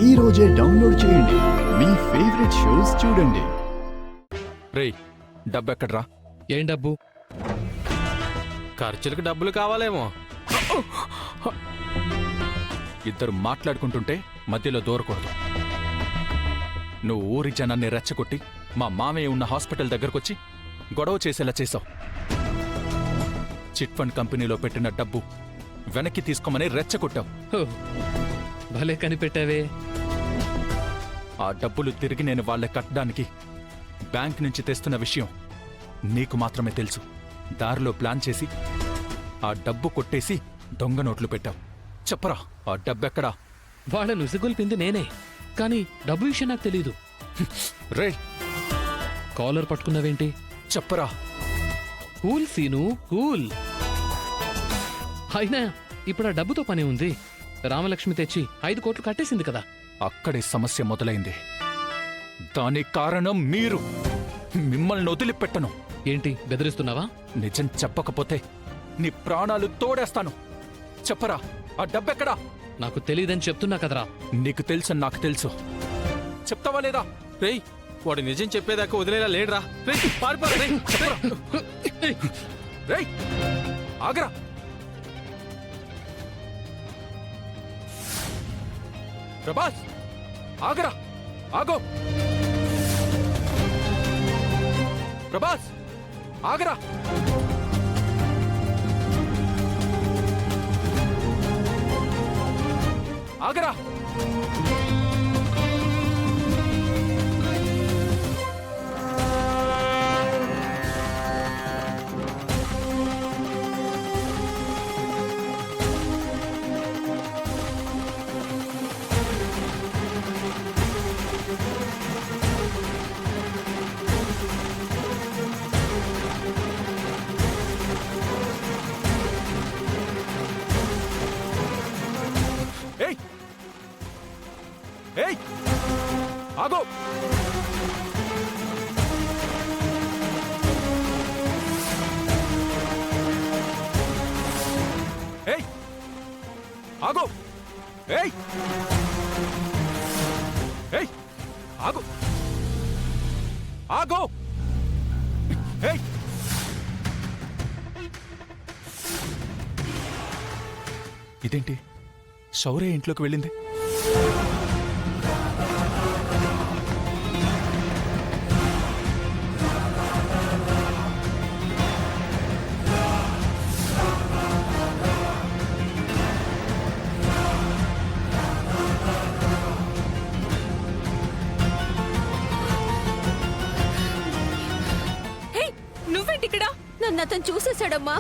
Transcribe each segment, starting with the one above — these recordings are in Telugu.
ఈ రోజే డౌన్లోడ్ చేయండి. మీ ఫేవరెట్ షోస్ చూడండి. రేయ్, డబ్బెక్కడ్రా? ఏం డబ్బు? ఖర్చులకు డబ్బులు కావాలేమో. ఇద్దరు మాట్లాడుకుంటుంటే మధ్యలో దూరకూడదు. నువ్వు ఊరి జనాన్ని రెచ్చగొట్టి మా మామయ్య ఉన్న హాస్పిటల్ దగ్గరకొచ్చి గొడవ చేసేలా చేశావు. చిట్ ఫండ్ కంపెనీలో పెట్టిన డబ్బు వెనక్కి తీసుకోమని రెచ్చగొట్టావు. హో, భలే కనిపెట్టావే. ఆ డబ్బులు తిరిగి నేను వాళ్ళే కట్టడానికి బ్యాంక్ నుంచి తెస్తున్న విషయం నీకు మాత్రమే తెలుసు. దారిలో ప్లాన్ చేసి ఆ డబ్బు కొట్టేసి దొంగ నోట్లు పెట్టావు. చెప్పరా, ఆ డబ్బెక్కడా? వాళ్ళను ఉసిగొల్పింది నేనే, కానీ డబ్బు విషయం నాకు తెలీదు. రే, కాలర్ పట్టుకున్నావేంటి? చెప్పరా. Cool Seenu, cool. అయినా ఇప్పుడు ఆ డబ్బుతో పని ఉంది. రామలక్ష్మి తెచ్చి 5 కోట్లు కట్టేసింది కదా. అక్కడే సమస్య మొదలైంది. దానికి కారణం మీరు. మిమ్మల్ని వదిలిపెట్టను. ఏంటి బెదిరిస్తున్నావా? నిజం చెప్పకపోతే నీ ప్రాణాలు తోడేస్తాను. చెప్పరా, ఆ డబ్బెక్కడా? నాకు తెలీదని చెప్తున్నా కదరా. నీకు తెలుసని నాకు తెలుసు. చెప్తావా లేదా? రేయ్, వాడు నిజం చెప్పేదాకా వదిలేలా లేడురా. రేయ్, పారిపోరా. రేయ్, చెప్పరా. రేయ్, ఆగరా. ప్రభాస్, ఆగరా. ఆగో. ప్రభాస్, ఆగరా. ఆగరా. ఏయ్, ఏయ్, ఆగో. ఏయ్, ఆగో. ఏయ్, ఏయ్, ఆగో. ఆగో. ఏయ్, ఇదేంటి? శౌర్య ఇంట్లోకి వెళ్ళింది. నన్ను అతను చూసేశాడమ్మా.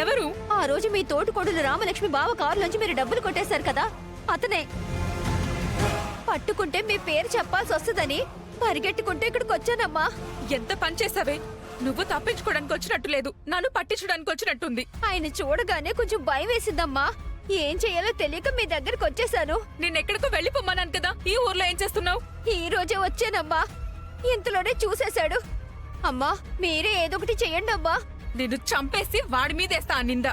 ఎవరు? ఆ రోజు మీ తోటికోడలు రామలక్ష్మి బావ కారులోంచి మీరు డబ్బులు కొట్టేశారు కదా, అతనే. పట్టుకుంటే మీ పేరు చెప్పాల్సి వస్తుందని పరిగెట్టుకుంటే ఇక్కడికి వచ్చానమ్మా. ఎంత పని చేసావే? నువ్వు తప్పించుకోవడానికి వచ్చినట్టు లేదు, నన్ను పట్టించడానికి వచ్చినట్టుంది. ఆయన చూడగానే కొంచెం భయం వేసిందమ్మా. ఏం చెయ్యాలో తెలియక మీ దగ్గరకు వచ్చేసాను. నేనెక్కడికో వెళ్ళిపోమ్మన్నాను కదా, ఈ ఊర్లో ఏం చేస్తున్నావు? ఈ రోజే వచ్చానమ్మా. ఇంతలోనే చూసేశాడు. అమ్మా, మీరే ఏదో ఒకటి చెయ్యండి అమ్మా. నిన్ను చంపేసి వాడి మీదేస్తా నింద.